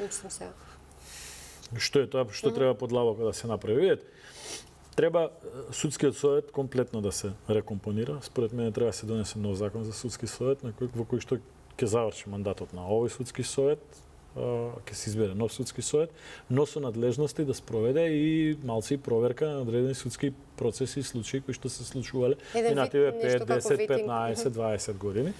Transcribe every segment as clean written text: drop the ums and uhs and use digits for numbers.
мислам сега. Што е тоа, што треба подлабоко да се направи? Треба судскиот совет комплетно да се рекомпонира. Според мене треба да се донесе нов закон за судски совет, во кој што ќе заврши мандатот на овој судски совет, ќе се избере нов судски совет, но со надлежности да спроведе и малци проверка на одредени судски процеси и случаи кои што се случувале минативе 5, 10, 15, 20 години.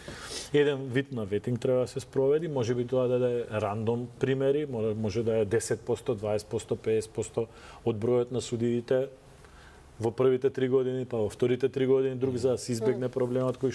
Еден вид на ветинг треба да се спроведи, можеби тоа да е рандом примери, може да е 10%, 20%, 50% од бројот на судиите во првите 3 години, па во вторите 3 години, друг за да се избегне проблемот кој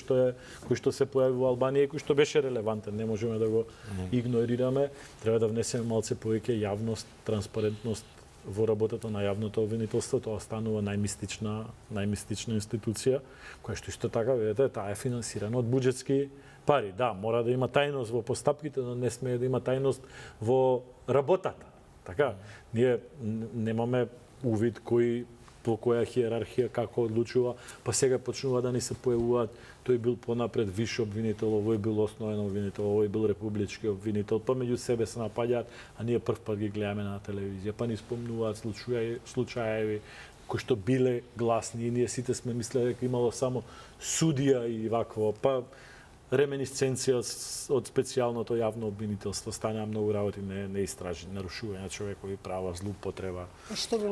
што се појави во Албанија и кој што беше релевантен, не можеме да го игнорираме. Треба да внесеме малце повеќе јавност, транспарентност во работата на јавното обвинителство. Тоа станува најмистична институција, која што исто така, видите, таа е финансирана од буџетски пари. Да, мора да има тајност во постапките, но не смее да има тајност во работата. Така, ние немаме увид по која хиерархија како одлучува, па сега почнува да ни се појавуваат, тој бил понапред виш обвинител, овој бил основен обвинител, овој бил републички обвинител, па меѓу себе се напаѓаат, а ние прв пат ги гледаме на телевизија, па ни спомнуваат случаеви кои што биле гласни и ние сите сме мислеле дека имало само судија и вакво, па реминисценција од специјалното јавно обвинителство, станаа многу работи неистражни, нарушување на човекови права, злоупотреба.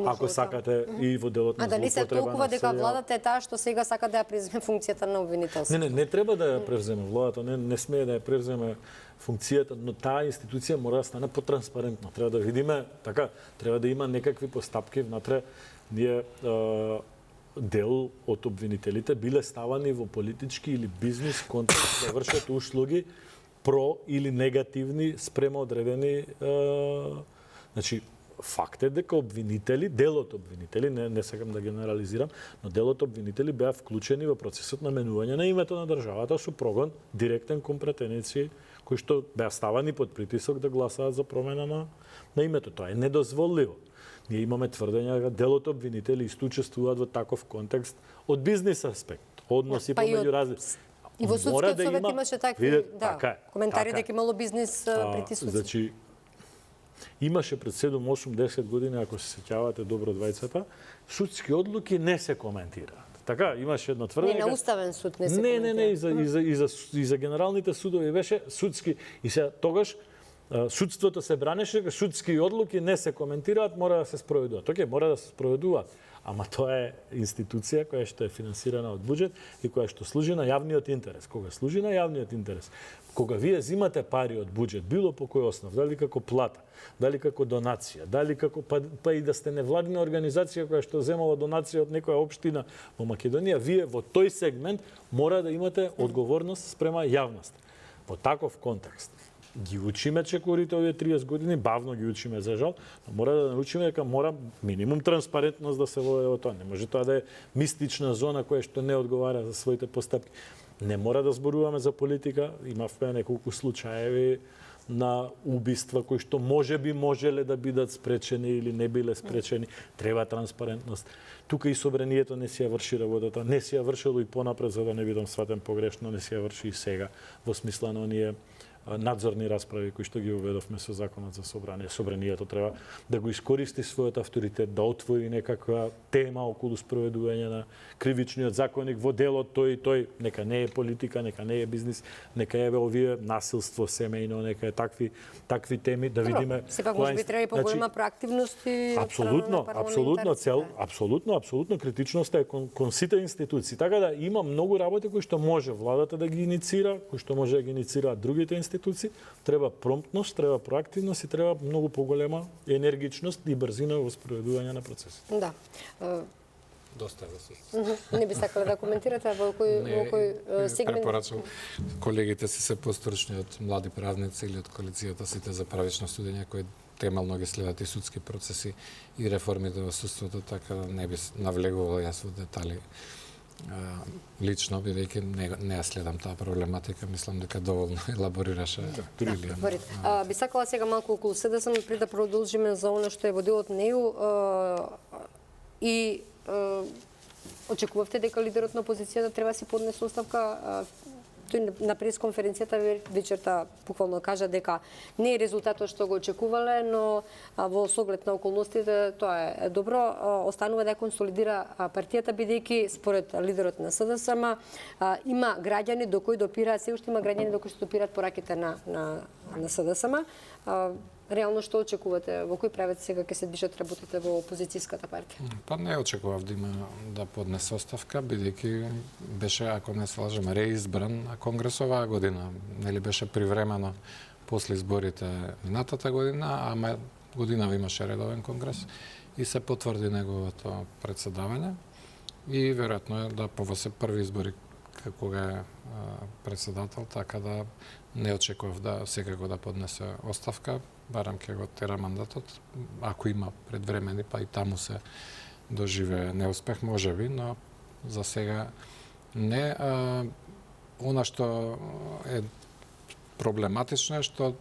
Ако сакате и во делот на злоупотреба. А да не се толкова дека владата е таа што сега сака да ја преземе функцијата на обвинителство. Не треба да ја превземе владата, не смее да ја превземе функцијата, но таа институција мора да стане потранспарентна. Треба да видиме, така, треба да има некакви постапки внатре. Ние дел од обвинителите биле ставани во политички или бизнис контекст да вршат услуги про или негативни спрема одредени значи факт е дека обвинители, делот обвинители, не сакам да генерализирам, но делот обвинители беа вклучени во процесот на менување на името на државата со прогон директен кон претеници кои што беа ставани под притисок да гласаат за промена на името. Тоа е недозволиво. Ние имаме тврдења дека делот обвинители исто учествуваат во таков контекст од бизнис аспект, односи помеѓу различни. И во судскиот совет имаше такви, коментари дека имало бизнис притисоци. Значи, имаше пред 7, 8, 10 години, ако се сеќавате добро двајцата, судски одлуки не се коментираат. Така, имаше едно тврдење. Не, на уставен суд не се коментира. Не, и за генералните судови беше судски. И сега тогаш судството се бранеше дека судски одлуки не се коментираат, мора да се спроведуваат. Океј, мора да се спроведуваат. Ама тоа е институција која што е финансирана од буџет и која што служи на јавниот интерес. Кога служи на јавниот интерес, кога вие зимате пари од буџет, било по кој основ, дали како плата, дали како донација, дали како па и да сте невладина организација која што земала донација од некоја општина во Македонија, вие во тој сегмент мора да имате одговорност спрема јавност. Во таков контекст ги учиме чекорите овие 30 години, бавно ги учиме за жал, но мора да научиме дека мора минимум транспарентност да се води во тоа. Не може тоа да е мистична зона која што не одговара за своите постапки. Не мора да зборуваме за политика, имавме неколку случаеви на убиства кои што можеби можеле да бидат спречени или не биле спречени. Треба транспарентност. Тука и собранието не си ја врши работата, не си ја вршило и понапред, за да не бидам сватен погрешно, не си ја врши и сега, во смисла на оние надзорни расправи кои што ги уведовме со законот за собрание. Собранието треба да го искористи својот авторитет, да отвори некаква тема околу спроведување на кривичниот законник во делот тој, нека не е политика, нека не е бизнис, нека е овие насилство семејно, нека е такви теми да видиме. Сепак можеби треба и поголема проактивност и апсолутно критичноста е кон сите институции. Така да има многу работи кои што може владата да ги иницира, кои што може да ги иницираат другите институции. Треба промптност, треба проактивност и треба многу поголема енергичност и брзина во спроведување на процесот. Да. Доста е да се. Не би сакале да коментирате во кој сегмент? Препорачувам колегите се постручни од млади правници или од коалицијата сите за правично судење кои темелно ги следат и судски процеси и реформите во судството, така не би навлегувал јас во детали. Лично, бидејќи не ја следам таа проблематика, мислам дека доволно елаборираше Илија. Би сакала сега малку околу се да пред да продолжиме за она што е во делот неју и очекувавте дека лидерот на опозицијата треба да си поднесе оставка тој на пресконференцијата вечерта буквално кажа дека не е резултатот што го очекувале, но во соглед на околностите тоа е добро. Останува да консолидира партијата, бидејќи според лидерот на СДСМ има граѓани до кои допираат, се уште има граѓани до кои што допираат пораките на СДСМ. Реално што очекувате? Во кој правец сега ќе се движат работите во опозицијската партија? Па не очекував да поднесе оставка, бидејќи беше, ако не се лажам, реизбран на Конгрес оваа година. Нели беше привремено после изборите минатата година, ама годинава имаше редовен Конгрес и се потврди неговото председавање. И веројатно е да се први избори кога е председател, така да не очекував да секако да поднесе оставка, барам ќе го тера мандатот, ако има предвремени, па и таму се доживее неуспех, можеби, но за сега не. Она што е проблематично е што,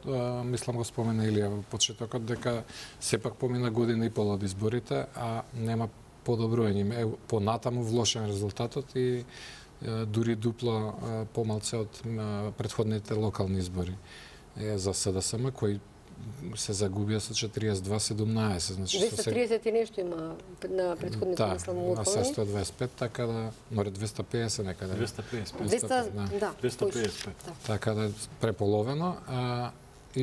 мислам го спомена Илија во почетокот, дека сепак помина година и пол од изборите, а нема подобрување. Понатаму влошен резултатот и дури дупло помалце од претходните локални избори за СДСМ, кои се загубија со 42-17. Значи, 230 и нешто има на претходните, мислам, локални. А се 125, така да, море 250 некаде. 255. Така да преполовено.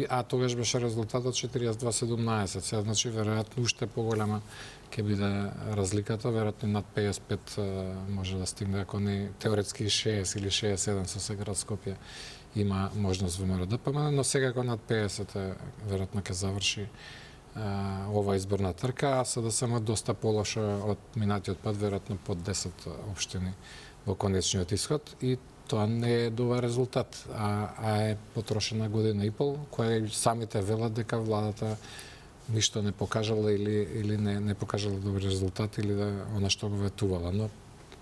А тогаш беше резултатот 42-17. Сега, значи, веројатно уште поголема ќе биде разликата, веројатно над 55 може да стигне, ако не теоретски 6 или 67 со се град Скопје има можност во МРДПМ, но секако над 50 веројатно ќе заврши ова изборна трка, а СДСМ доста полошо од минатиот пат, веројатно под 10 општини во конечниот исход, и тоа не е добар резултат, а е потрошена година и пол, која самите велат дека владата ништо не покажала или не покажала добри резултати, или да она што го ветувала, но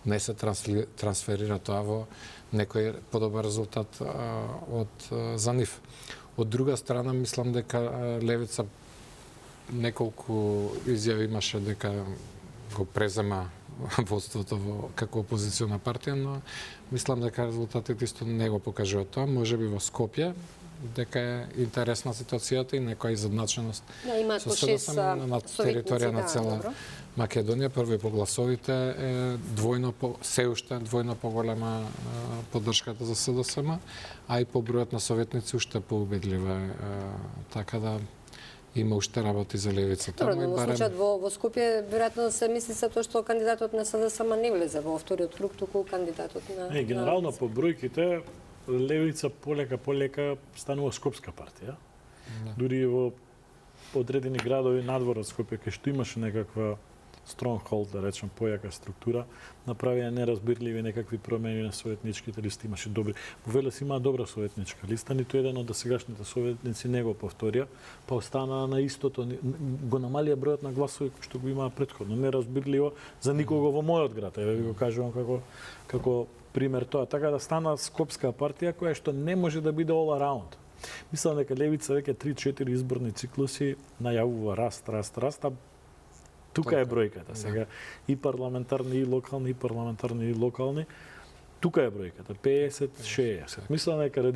не се трансферира тоа во некој подобар резултат за нив. Од друга страна, мислам дека Левица неколку изјави имаше дека го презема водството како опозициона партија, но мислам дека резултатите исто не го покажуваат тоа. Можеби во Скопје, дека е интересна ситуацијата и некоја изедначеност со СДСМ на територија на цела Македонија. Прво по гласовите е се уште двојно поголема поддршката за СДСМ, а и по бројот на советници уште поубедлива. Така да има уште работи за Левицата. Добро, но во случајот во Скопје веројатно се мисли за тоа што кандидатот на СДСМ не влезе во вториот круг, туку кандидатот на генерално по бројките Левица полека станува скопска партија. Дури во одредени градови надвор од Скопје, кај што имаше некаква стронгхолд, да речем, појака структура, направија неразбирливи некакви промени на советничките листи, имаше добри. Во Велес има добра советничка листа, ниту еден од досегашните советници не го повторија, па останаа на истото, го намалија бројот на гласови што го имаа претходно, неразбирливо за никого во мојот град. Еве ви го кажувам како пример тоа. Така да стана скопска партија која што не може да биде all around. Мислам дека Левица веќе 3-4 изборни циклуси најавува раст, а тука е бројката. Сега и парламентарни, и локални, и парламентарни, и локални. Тука е бројката, 50-60. Мислам дека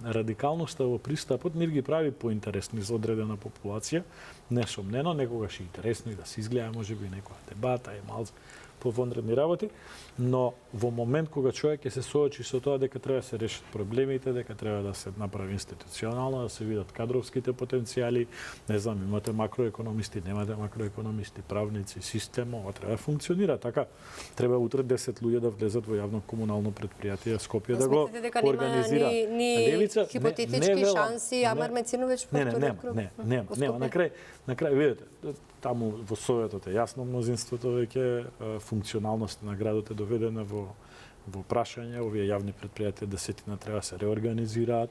радикалноста во пристапот нив ги прави поинтересни за одредена популација, несомнено, некогаш интересни да се изгледа можеби некоја дебата и малку повонредни работи, но во момент кога човек ќе се соочи со тоа дека треба да се решат проблемите, дека треба да се направи институционално, да се видат кадровските потенцијали, не знам, имате макроекономисти, немате макроекономисти, правници, систем, ова треба да функционира така. Треба утре 10 луѓе да влезат во јавно комунално предпријатие Скопје да го организира. Левица хипотетички шанси, Амар Мециновиќ повтори круг. Нема, на крај видите, таму во Советот е јасно мнозинството веќе функционалноста на градот е доведена во прашање, овие јавни предпријатија десетина треба да се реорганизираат.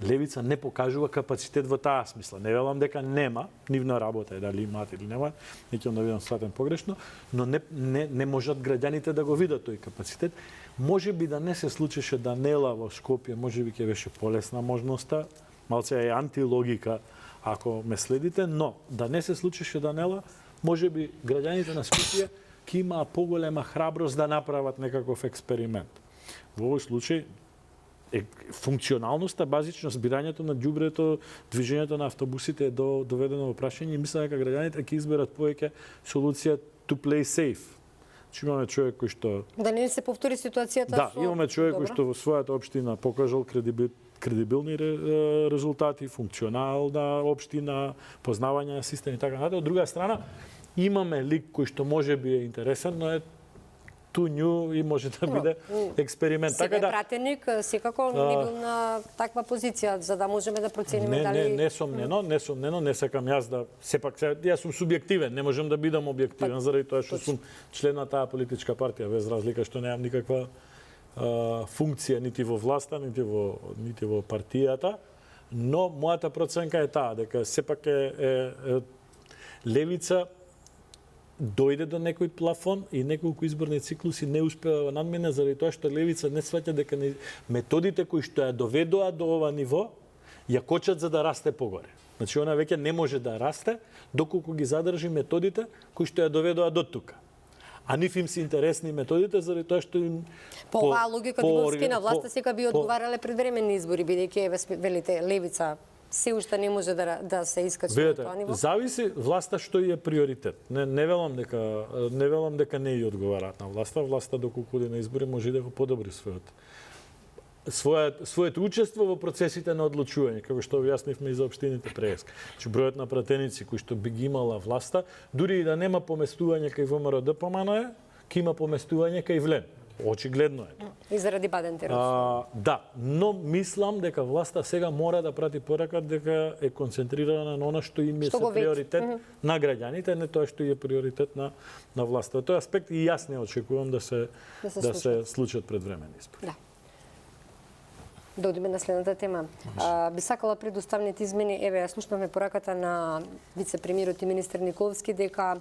Левица не покажува капацитет во таа смисла. Не велам дека нема, нивна работа е дали имаат или немаат, не ќе да бидам сватен погрешно, но не можат граѓаните да го видат тој капацитет. Може би да не се случеше Данела во Скопје, може би ќе беше полесна можноста, малце е антилогика ако ме следите, но да не се случеше Данела, може би граѓаните на Скопје ќе имаа поголема храброст да направат некаков експеримент. Во овој случај, функционалноста, базично збирањето на ѓубрето, движењето на автобусите е доведено во прашање и мислам дека граѓаните ќе изберат повеќе солуција to play safe. Значи имаме човек кој што Да не се повтори ситуацијата Да, имаме човек кој што во својата општина покажал кредибилни резултати, функционална општина, познавање на систем и така натаму. Од друга страна, имаме лик кој што може би е интересен, но е too new и може да биде експеримент. Сега е пратеник, секако не бил на таква позиција, за да можеме да процениме дали... Несомнено, не сакам јас да... Сепак, јас сум субјективен, не можам да бидам објективен, заради тоа што сум член на таа политичка партија, без разлика што немам никаква функција нити во власта, нити во партијата, но мојата проценка е таа, дека сепак левица дојде до некој плафон и неколку изборни циклуси не успеа да надмине заради тоа што левица не сваќа дека методите кои што ја доведоа до ова ниво ја кочат за да расте погоре. Значи она веќе не може да расте доколку ги задржи методите кои што ја доведоа до тука. А нив им се интересни методите заради тоа што им по оваа логика Дубовски на власта сега би одговарале предвременни избори бидејќи велите левица се уште не може да се искачи на тоа ниво? Зависи власта што е приоритет. Не велам дека не ја одговараат на власта. Власта доколку оди на избори може и да го подобри своето учество во процесите на одлучување, како што објаснивме и за општините преска. Че бројот на пратеници кои што би ги имала власта, дури и да нема поместување кај ВМРО ДПМН, ќе има поместување кај ВЛЕН. Очигледно е. И заради Баден-Теров. Да, но мислам дека власта сега мора да прати порака дека е концентрирана на она што им е приоритет на граѓаните, не тоа што е приоритет на власта. Во тој аспект и јас не очекувам да се случат предвременни избори. Да. Да одиме на следната тема. Би сакала пред уставните измени, ја слушнавме пораката на вице-премиерот и министер Николовски дека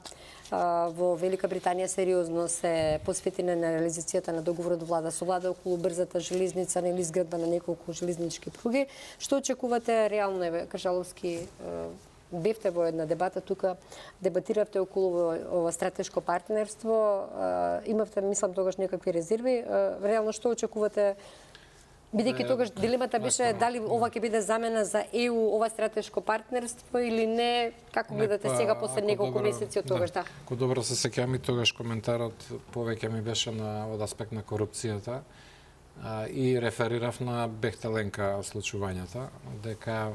во Велика Британија сериозно се посветена на реализацијата на договорот влада со влада околу брзата железница или изградба на неколку железнички пруги. Што очекувате реално, Кажаловски, бевте во една дебата тука, дебатиравте околу ова стратешко партнерство, имавте, мислам, тогаш некакви резерви. Реално што очекувате? Бидејќи тогаш дилемата беше дали ова ќе биде замена за ЕУ, ова стратешко партнерство или не, како гледате сега после неколку месеци од тогаш, да? Ако добро се сеќавам и тогаш коментарот повеќе ми беше од аспект на корупцијата и реферирав на Бехтеленка случувањата, дека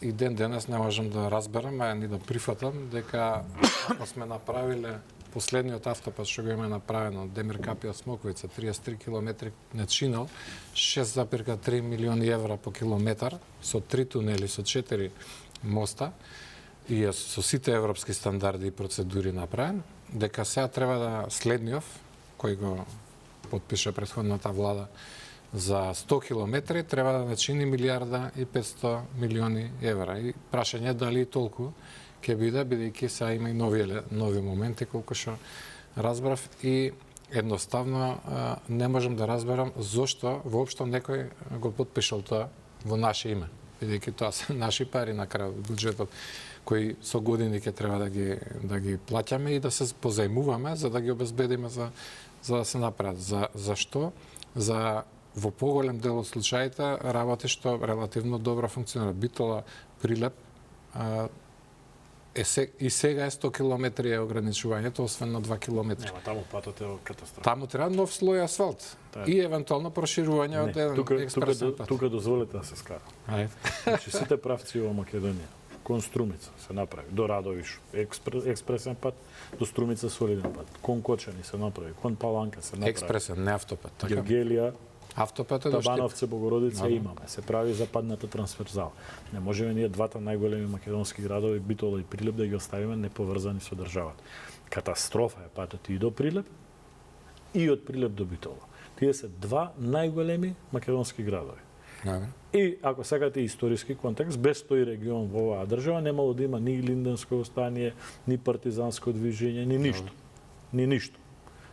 и ден денес не можам да разберам, а ни да прифатам дека ако сме направиле последниот автопат што го има направено Демир Капија Смоковица 33 километри начинал 6,3 милиони евра по километар со 3 тунели, со 4 моста и со сите европски стандарди и процедури направен, дека сега треба да следниот кој го потпиша претходната влада за 100 километри треба да начини 1 милиарда и 500 милиони евра. И прашање дали толку ќе биде, бидејќи сега има и нови моменти, колку што разбрав, и едноставно не можам да разберам зошто воопшто некој го потпишал тоа во наше име, бидејќи тоа се наши пари на крај од буџетот, кои со години ќе треба да ги плаќаме и да се позајмуваме за да ги обезбедиме за да се направат. Зашто? За во поголем дел од случаите работи што релативно добро функционира. Битола, Прилеп, и сега е 100 километри е ограничувањето, освен на 2 километри. Нема, таму патот е катастрофа. Таму треба нов слој асфалт и евентуално проширување од еден експресен пат. Тука дозволете да се скара. Ајде. Значи сите правци во Македонија, кон Струмица се направи, до Радовиш, експресен пат, до Струмица солиден пат, кон Кочани се направи, кон Паланка се направи. Експресен, не автопат. Гергелија, автопат е до Штип. Табановце, Богородица имаме. Се прави западната трансферзала. Не можеме ние двата најголеми македонски градови, Битола и Прилеп, да ги оставиме неповрзани со државата. Катастрофа е патот и до Прилеп и од Прилеп до Битола. Тие се два најголеми македонски градови. И ако сакате историски контекст, без тој регион во оваа држава немало да има ни Линденско остание, ни партизанско движење, ни ништо. Ни ништо.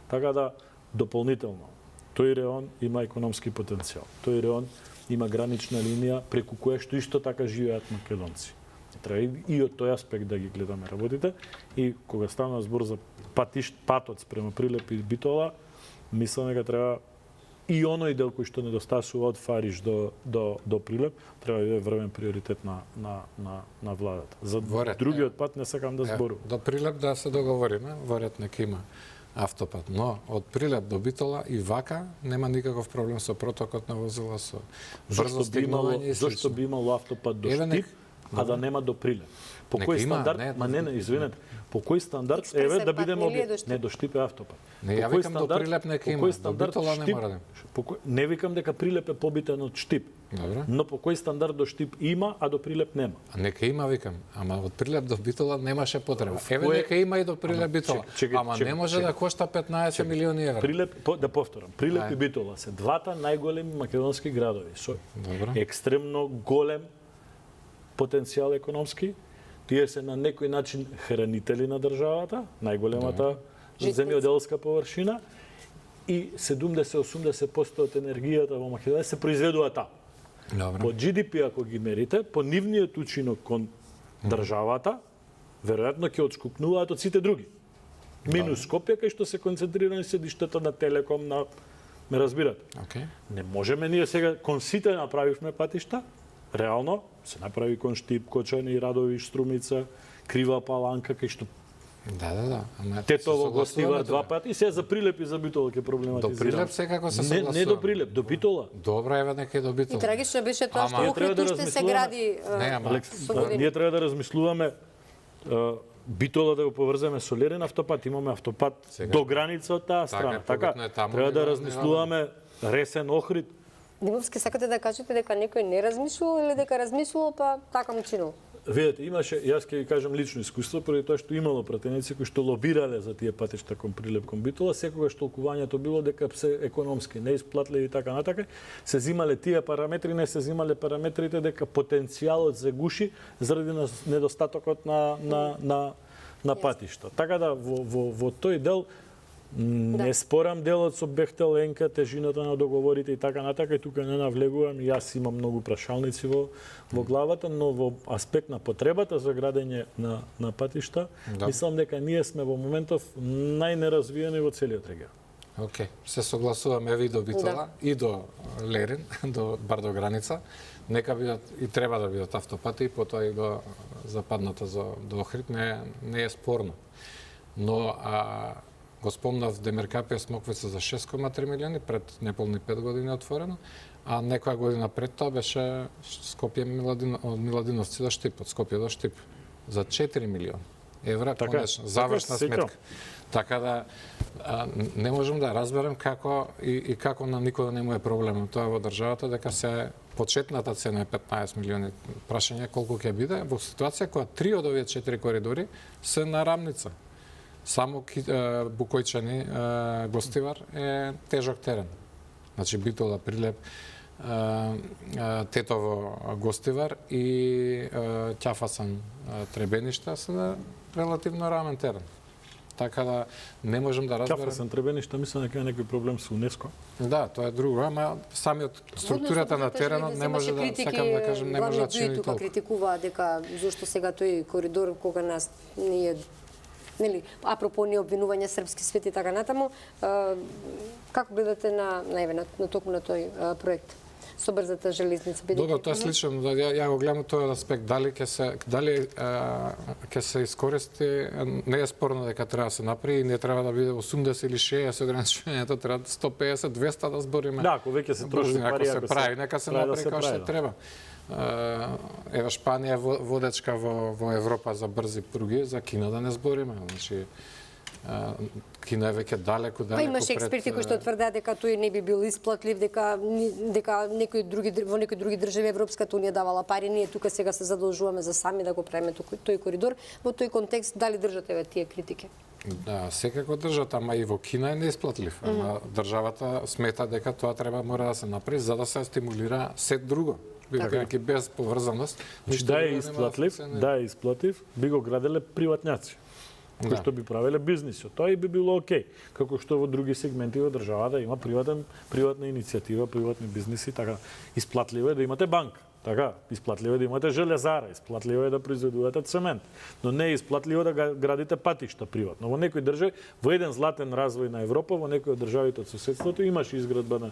Така да, дополнително, тој регион има економски потенцијал. Тој регион има гранична линија преку која што исто така живеат македонци. Треба и од тој аспект да ги гледаме работите. И кога стана збор за патот спрема Прилеп и Битола, мислам дека треба и оној дел кој што недостасува од Фариш до Прилеп, треба да биде врвен приоритет на владата. За другиот пат не сакам да зборувам. До Прилеп да се договориме, во ред нека има автопат, но од Прилеп до Битола и вака нема никаков проблем со протокот на возила, со брзо стигнување и слично. Зошто би имало автопат до Штип, а да нема до Прилеп? По кој стандард? Извинете. По кој стандард да бидеме не до Штип е автопат. Не, ја викам до Прилеп нека има, до Битола не мора да. Не викам дека Прилеп е побитен од Штип. Добре. Но по кој стандард до Штип има, а до Прилеп нема? А нека има, викам. Ама од Прилеп до Битола немаше потреба. Еве нека има и до Прилеп Битола. Ама не може да кошта 15 милиони евра. Прилеп, да повторам, Прилеп и Битола се двата најголеми македонски градови со екстремно голем потенцијал економски. Тие се на некој начин хранители на државата, најголемата земјоделска површина, и 70-80% од енергијата во Македонија се произведува таму. По GDP, ако ги мерите, по нивниот учинок кон државата, веројатно ќе отскокнуваат од сите други. Минус Скопје, кај што се концентрирани седиштата на Телеком, ме разбирате. Не можеме ние сега, кон сите направивме патишта, реално, се направи кон Штип, Кочани, Радовиш, Струмица, Крива Паланка, кај што Тетово, Гостивар два пати, и сега за Прилеп и за Битола ќе проблематизираме. До Прилеп секако се согласуваме. Не до Прилеп, до Битола. Добро, еве нека до Битола. И трагично беше тоа што Охрид уште се гради. Ние треба да размислуваме Битола да го поврземе со Лерин автопат, имаме автопат до граница од таа страна. Така, треба да размислуваме Ресен, Охрид. Димовски, сакате да кажете дека некој не размислувал или дека размислувал па така му чинил? Видете, имаше, јас ќе ви кажам лично искуство, поради тоа што имало пратеници кои што лобирале за тие патишта кон Прилеп, кон Битола, секогаш толкувањето било дека се економски неисплатливи и така натака, се зимале тие параметри, не се зимале параметрите дека потенцијалот се гуши заради недостатокот на патишта. Така да во тој дел не спорам делот со Бехтел, Енка, тежината на договорите и така натака, и тука не навлегувам, и јас имам многу прашалници во главата, но во аспект на потребата за градење на патишта, мислам дека ние сме во моментов најнеразвиени во целиот регион. Океј, се согласуваме и до Битола, и до Лерин, бар до граница. Нека бидат и треба да бидат автопати, и потоа и до западната до Охрид, не е спорно. Но го спомнав Демеркапија Смоквица за 6,3 милиони, пред неполни 5 години отворено, а некоја година пред тоа беше Скопје од Миладиновци до Штип, од Скопје до Штип, за 4 милиони евра, конечно, завршна сметка. Така да не можам да разберам како и како на никој не му е проблем тоа во државата, дека се почетната цена е 15 милиони. Прашање колку ќе биде во ситуација кога 3 од овие 4 коридори се на рамница. Само Букојчани, Гостивар е тежок терен. Значи Битола, Прилеп, Тетово, Гостивар и Ќафасан, Требеништа се на релативно рамен терен. Така да не можам да разберам. Ќафасан, Требеништа, мислам дека е некој проблем со УНЕСКО. Да, тоа е друго, ама самиот структурата на теренот не може да, сакам да кажам, не може да чини толку. Критикуваа дека зошто сега тој коридор кога нас ние апропо не обвинување српски свет и така натаму, како гледате на токму на тој проект со брзата железница? Добро, тоа е слично, ја го гледам тој аспект, дали ќе се искористи, не е спорно дека треба да се направи, и не треба да биде 80 или 60 ограничувањето, треба 150, 200 да збориме. Да, ако веќе се троши пари, ако се прави, нека се направи како што треба. Ева Шпанија водечка во Европа за брзи пруги, за Кина да не збориме. Значи, Кина е веќе далеку пред... Имаше експерти кои што тврдеа дека тој не би бил исплатлив, дека во некои други држави Европската унија давала пари, ние тука сега се задолжуваме за сами да го правиме тој коридор. Во тој контекст, дали држате тие критики? Да, секако држат, ама и во Кина е неисплатлив. Ама државата смета дека тоа мора да се направи за да се стимулира сет друго. Бидејќи без поврзаност, да е исплатлив, би го граделе приватњаци, кои што би правеле бизнисот. Тоа и би било окей, како што во други сегменти во државата има приватна иницијатива, приватни бизниси, така исплатливо е да имате банка. Така, исплатливо е да имате железара, исплатливо е да произведувате цемент, но не е исплатливо да градите патишта приватно. Во некои држави, во еден златен развој на Европа, во некои од државите од соседството имаше изградба на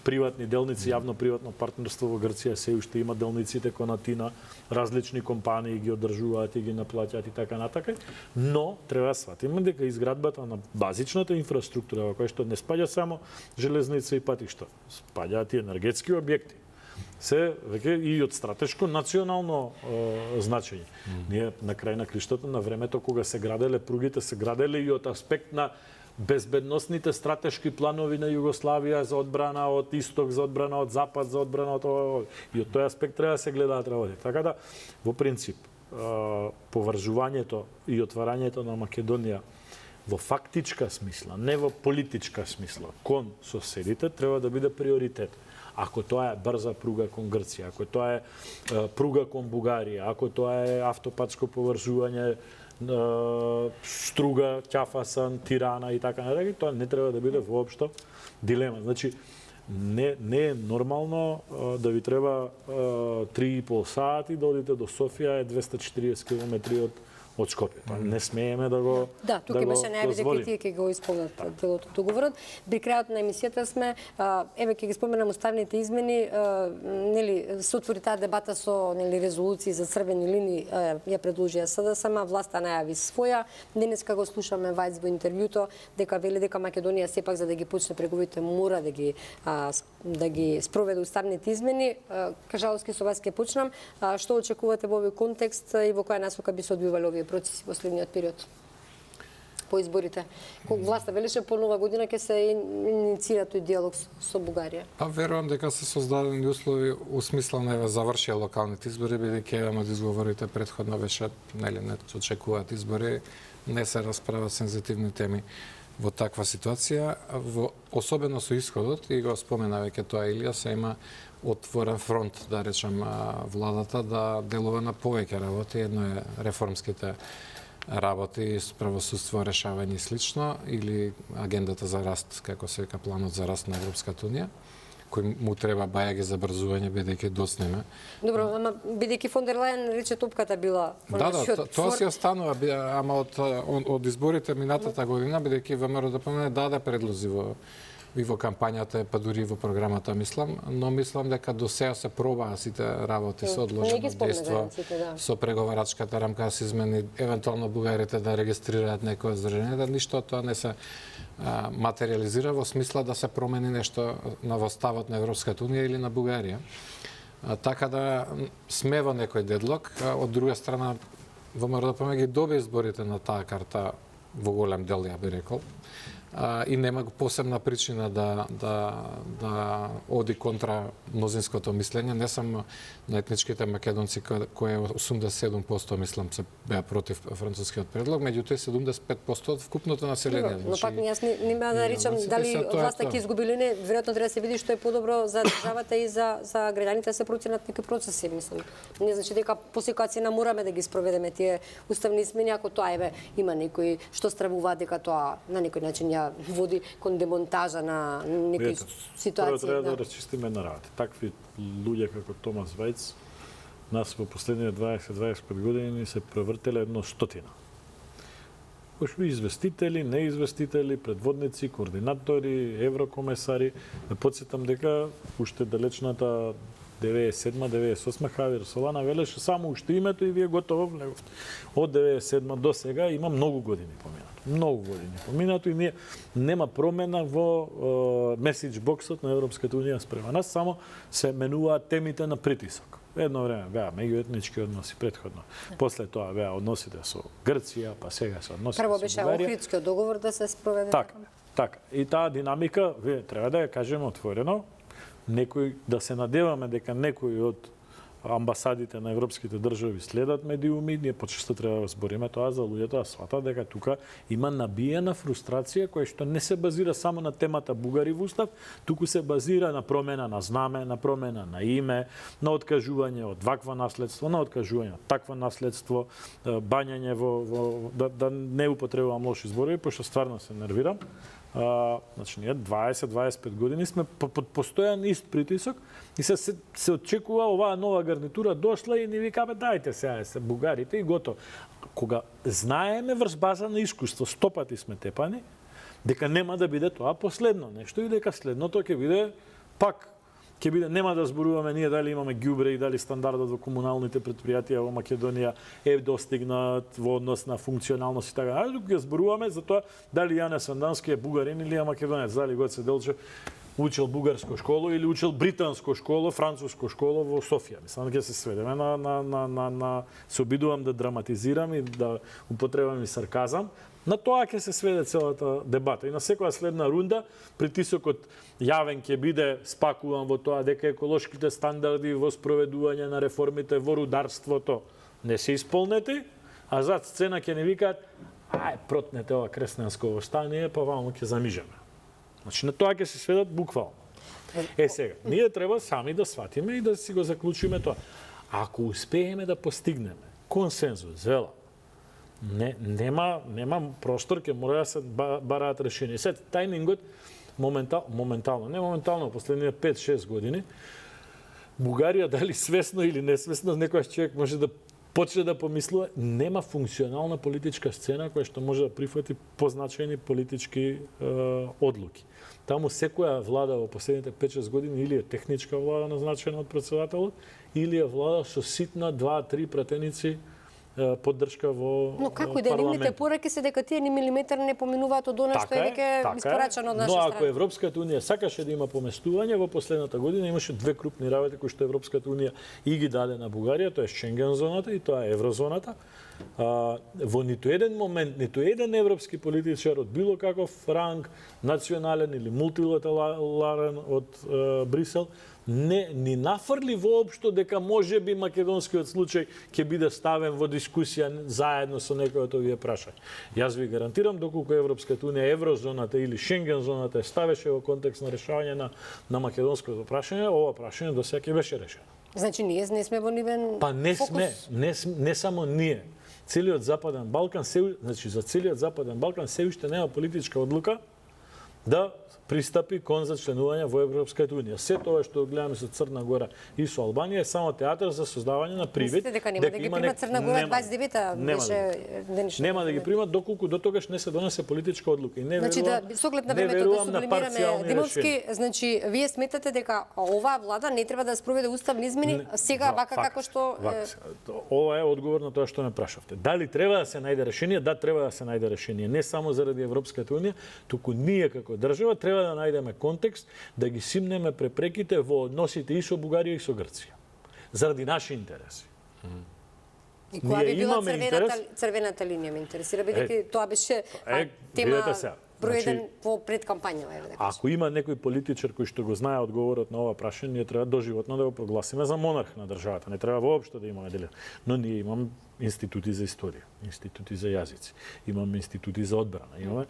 приватни делници, јавно-приватно партнерство. Во Грција се уште има делниците Конатина, различни компании ги одржуваат и ги наплаќаат и така натака, но треба да сватиме дека изградбата на базичната инфраструктура, во која што не спаѓа само железница и патишта, спаѓаат и енергетски објекти, се веќе и од стратешко национално значење. Ние на крај на криштото на времето кога се граделе пругите, се граделе и од аспект на безбедносните стратешки планови на Југославија за одбрана од исток, за одбрана од запад, за одбрана од и од тој аспект треба да се гледаат работи. Така да, во принцип, поврзувањето и отварањето на Македонија во фактичка смисла, не во политичка смисла, кон соседите треба да биде приоритет. Ако тоа е брза пруга кон Грција, ако тоа е пруга кон Бугарија, ако тоа е автопатско поврзување Струга, Ќафасан, Тирана и така натаму, тоа не треба да биде воопшто дилема. Значи, не е нормално да ви треба 3,5 сати да одите до Софија, е 240 км од Скопје. Не смееме да го Да, тука имаше најави дека тие ќе го исполнат делот од договорот. При крајот на емисијата сме, еве ќе ги споменам уставните измени, нели се отвори таа дебата со нели резолуции за црвени линии, ја предложија СДСМ, власта најави своја. Денеска го слушаме Вајц во интервјуто дека вели дека Македонија сепак за да ги почне преговорите мора да ги спроведе уставните измени. Кажаловски, со вас ќе почнам. Што очекувате во овој контекст и во која насока би се одвивале овие процеси во следниот период по изборите? Кога власта велеше по нова година ќе се инициира тој диалог со Бугарија? Верувам дека се создадени услови у смисла на завршија локалните избори, бидејќи еден од изговорите претходно беше нели не очекуваат избори, не се расправат сензитивни теми во таква ситуација, особено со исходот, и го спомена веќе тоа Илија, се има отворен фронт, да речем, владата да делува на повеќе работи. Едно е реформските работи, правосудство, решавање и слично, или агендата за раст, како се вика планот за раст на Европската унија, кој му треба бајаги забрзување, бидејќи доснеме. Добро, ама бидејќи фон дер Лајен рече топката била тоа си останува, ама од изборите минатата година, бидејќи ВМРО ДПМН даде предлози и во кампањата, па дури и во програмата, мислам, но мислам дека до сега се пробаа сите работи со одложено дејство, со преговарачката рамка се измени, евентуално бугарите да регистрираат некој здружение, да ништо тоа не се материализира во смисла да се промени нешто во ставот на Европската унија или на Бугарија. Така да сме во некој дедлог. Од друга страна, ВМРО ДПМН ги доби изборите на таа карта во голем дел, ја би рекол. И нема посебна причина да оди контра мнозинското мислење, не само на етничките македонци кои 87% мислам се беа против францускиот предлог, меѓутоа 75% од вкупното население. Но пак јас нема да речам дали власта ќе изгуби или не, веројатно треба да се види што е подобро за државата и за граѓаните да се проценат некои процеси, мислам. Не значи дека по секоја цена мораме да ги спроведеме тие уставни измени, ако тоа има некои што стравуваат дека тоа на некој начин ја води кон демонтажа на некои ситуации. Треба да расчистиме на работа. Такви луѓе како Томас Вајц нас во последните 20-25 години се превртеле едно стотина. Кои известители, неизвестители, предводници, координатори, еврокомесари. Да подсетам дека уште далечната 97-98 Хавир Солана велеше само уште името и вие готово влеговте. Од 97 до сега има многу години поминато. Многу години поминато и нема промена во меседж боксот на Европската унија спрема нас, само се менуваат темите на притисок. Едно време беа меѓуетнички односи претходно. После тоа беа односите со Грција, па сега се односите со Бугарија. Прво беше Охридскиот договор да се спроведе. Така. И таа динамика, треба да ја кажеме отворено, да се надеваме дека некои од амбасадите на европските држави следат медиуми, ние почесто треба да збориме тоа за луѓето да сватат дека тука има набиена фрустрација која што не се базира само на темата бугари во устав, туку се базира на промена на знаме, на промена на име, на откажување од ваква наследство, на откажување од таква наследство, бањање да не употребувам лоши зборови, пошто стварно се нервирам. Значи, ние 20-25 години сме под постојан ист притисок и се очекува оваа нова гарнитура дошла и ни викаме дајте сега се бугарите и готово. Кога знаеме врз база на искуство, 100 пати сме тепани, дека нема да биде тоа последно нешто и дека следното ќе биде пак нема да зборуваме ние дали имаме ѓубре и дали стандардот во комуналните предпријатија во Македонија е достигнат во однос на функционалност и така. Туку ќе зборуваме за тоа дали Јане Сандански е бугарин или е македонец, дали Гоце Делчев учил бугарско школо или учил британско школо, француско школо во Софија. Мислам ќе се сведеме на се обидувам да драматизирам и да употребам и сарказам. На тоа ќе се сведе целата дебата. И на секоја следна рунда притисокот јавен ќе биде спакуван во тоа дека еколошките стандарди во спроведување на реформите во рударството не се исполнети, а зад сцена ќе не викаат протнете ова кресленско востание, па вамо ќе замижеме. Значи на тоа ќе се сведат буквално. Сега, ние треба сами да сватиме и да си го заклучиме тоа. Ако успееме да постигнеме консензус, нема простор, ќе мора да се бараат решение. Сет, тајмингот моментално, последните 5-6 години, Бугарија, дали свесно или несвесно, некојаш човек може да почне да помислува, нема функционална политичка сцена која што може да прифати позначени политички одлуки. Таму секоја влада во последните 5-6 години или е техничка влада назначена од председателот, или е влада со ситна 2-3 пратеници поддршка во Но како и да нивните пораки се дека тие ни милиметар не поминуваат од она што е веќе испорачано од наша страна. Но ако Европската унија сакаше да има поместување, во последната година имаше две крупни работи кои што Европската унија и ги даде на Бугарија, тоа е Шенген зоната и тоа е еврозоната. Во ниту еден момент, ниту еден европски политичар од било каков ранг, национален или мултилатерален од Брисел, не ни нафрли воопшто дека може би македонскиот случај ќе биде ставен во дискусија заедно со некој од овие прашања. Јас ви гарантирам доколку Европската унија, еврозоната или Шенген зоната ставеше во контекст на решавање на македонското прашање, ова прашање до сега ќе беше решено. Значи ние не сме во нивен Па не фокус. сме, не само ние. Целиот Западен Балкан значи за целиот Западен Балкан се уште нема политичка одлука да пристапи кон за членување во Европската унија. Се тоа што гледаме со Црна Гора и со Албанија е само театар за создавање на привид. Мислите дека нема да ги примат Црна Гора 29-та беше денешно. Нема да ги примат доколку до тогаш не се донесе политичка одлука. И не значи верувам, да со оглед на времето да сублимираме Димовски, значи вие сметате дека оваа влада не треба да спроведе уставни измени сега вака како што ова е одговор на тоа што ме прашавте. Дали треба да се најде решение? Да, треба да се најде решение. Не само заради Европската унија, туку ние како држава треба да најдеме контекст да ги симнеме препреките во односите и со Бугарија и со Грција. Заради наши интереси. И која би била црвената линија ме интересира, бидејќи тоа беше тема проеден во предкампањава, еве да кажам. Ако има некој политичар кој што го знае одговорот на ова прашање, ние треба доживотно да го прогласиме за монарх на државата. Не треба воопшто да имаме делење. Но ние имаме институти за историја, институти за јазици, имаме институти за одбрана, имаме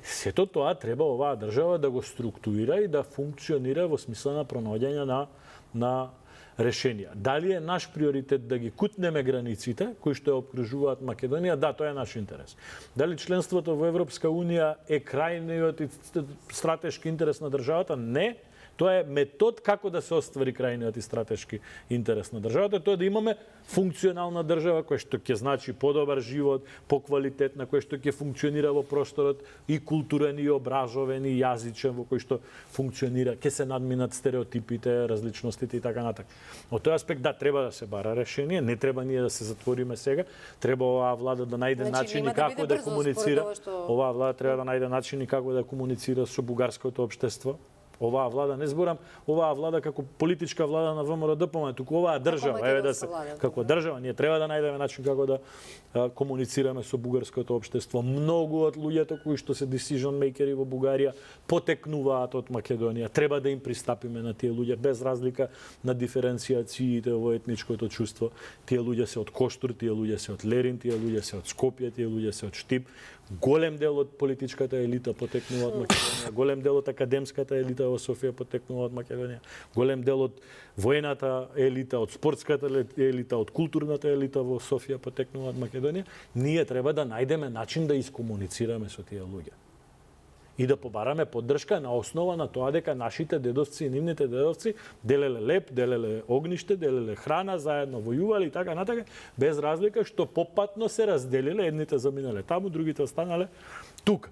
сето тоа треба оваа држава да го структурира и да функционира во смисла на пронаоѓање на решенија. Дали е наш приоритет да ги кутнеме границите кои што ја обкружуваат Македонија? Да, тоа е наш интерес. Дали членството во Европска унија е крајниот и стратешки интерес на државата? Не. Тоа е метод како да се оствари крајниот и стратешки интерес на државата, тоа е да имаме функционална држава која што ќе значи подобар живот, поквалитетна, која што ќе функционира во просторот и културен и образовен и јазичен, во кој што функционира, ќе се надминат стереотипите, различностите и така натаму. Од тој аспект да треба да се бара решение, не треба ние да се затвориме сега, треба оваа влада да најде начини како да комуницира. Оваа влада треба да најде начини како да комуницира со бугарското општество. Оваа влада, не зборам, оваа влада како политичка влада на ВМРО-ДПМ, туку оваа држава, еве да се, како држава, ние треба да најдеме начин како да комуницираме со бугарското општество. Многу од луѓето кои што се decision makeri во Бугарија потекнуваат од Македонија. Треба да им пристапиме на тие луѓе без разлика на диференцијациите во етничкото чувство. Тие луѓе се од Коштур, тие луѓе се од Лерин, тие луѓе се од Скопје, тие луѓе се од Штип. Голем дел од политичката елита потекнува од Македонија, голем дел од академската елита во Софија потекнува од Македонија, голем дел од воената елита, од спортската елита, од културната елита во Софија потекнува од Македонија. Ние треба да најдеме начин да искомуницираме со тие луѓе. и да побараме поддршка на основа на тоа дека нашите дедовци и нивните дедовци делеле леп, делеле огниште, делеле храна, заедно војувале и така натака, без разлика што попатно се разделиле, едните заминале таму, другите останале тука.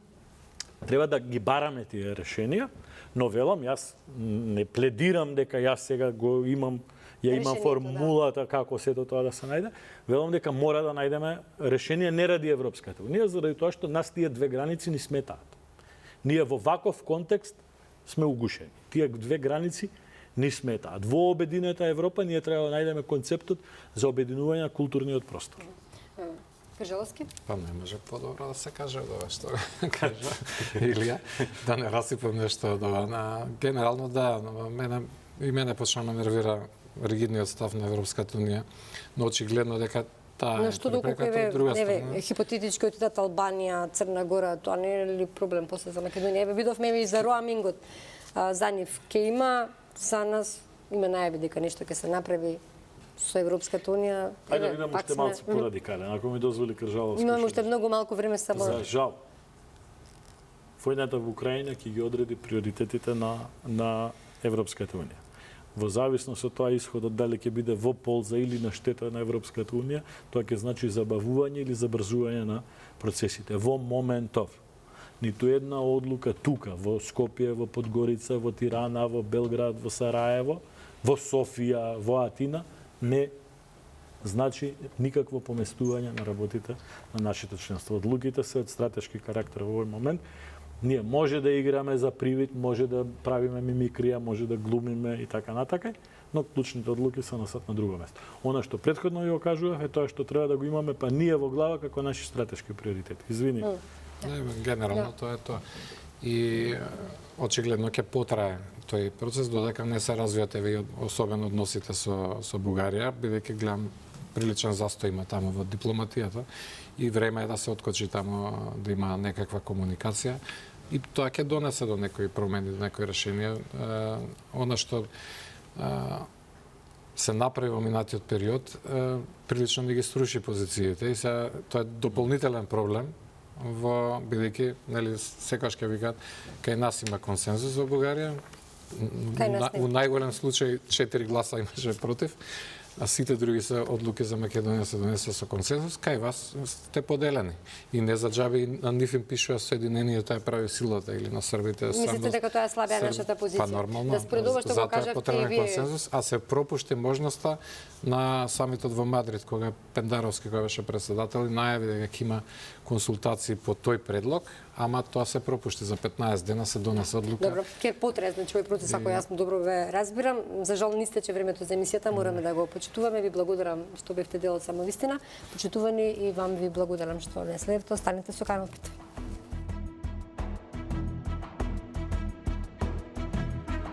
Треба да ги бараме тие решенија, но велам, јас не пледирам дека јас сега го имам имам формулата како сето тоа да се најде. Велам дека мора да најдеме решение не ради Европската унија, заради тоа што нас тие две граници ни сметаат. Ние во ваков контекст сме угушени. Тие две граници ни сметаат. Во обединета Европа ние треба да најдеме концептот за обединување на културниот простор. Кажаловски? Па не може подобро да се каже од ова што кажа Илија, да не расипам нешто од ова. Генерално да, мене почна ме нервира ригидниот став на Европската унија, но очигледно дека таа но што доколку еве хипотетички отидат Албанија, Црна Гора, тоа не е ли проблем после за Македонија? Еве видовме и за роамингот. За нив ќе има, за нас има најави дека нешто ќе се направи со Европската унија. Ајде да видам уште малку порадикален, ако ми дозволи Кржаловски. Имаме уште многу малку време само. За жал. Војната во Украина ќе ги одреди приоритетите на Европската унија. Во зависност од тоа исходот дали ќе биде во полза или на штета на Европската унија, тоа ќе значи забавување или забрзување на процесите. Во моментов, ниту една одлука тука, во Скопје, во Подгорица, во Тирана, во Белград, во Сараево, во Софија, во Атина, не значи никакво поместување на работите на нашите членство. Одлуките се од стратешки карактер во овој момент. Ние може да играме за привид, може да правиме мимикрија, може да глумиме и така натака, но клучните одлуки се носат на друго место. Она што претходно ви го кажував е тоа што треба да го имаме па ние во глава како наши стратешки приоритети. Извини. Генерално тоа е тоа. И очигледно ќе потрае тој процес додека не се развијат еве особено односите со Бугарија, бидејќи гледам приличен застој има таму во дипломатијата и време е да се откочи таму да има некаква комуникација и тоа ќе донесе до некои промени, до некои решенија. Она што се направи во минатиот период прилично ми ги сруши позициите и тоа е дополнителен проблем во бидејќи нели секогаш ќе викаат кај нас има консензус во Бугарија. У најголем случај 4 гласа имаше против, а сите други се одлуки за Македонија се донесе со консензус, кај вас сте поделени. И не за џаби на нив им пишува Соединението е прави силата или на србите. Мислите дека тоа е слабија нашата позиција? Па нормално. Да според ова што го кажавте и вие. Консензус, а се пропушти можноста на самитот во Мадрид, кога Пендаровски, кој беше председател, најави дека ќе има консултации по тој предлог, ама тоа се пропушти за 15 дена, се донесе одлука. Добро, ќе потрае, значи овој процес, ако јас добро ве разбирам. За жал не истече времето за емисијата, мораме да го почитуваме. Ви благодарам што бевте дел од Само вистина. Почитувани и вам ви благодарам што не следите. Останете со Камелот.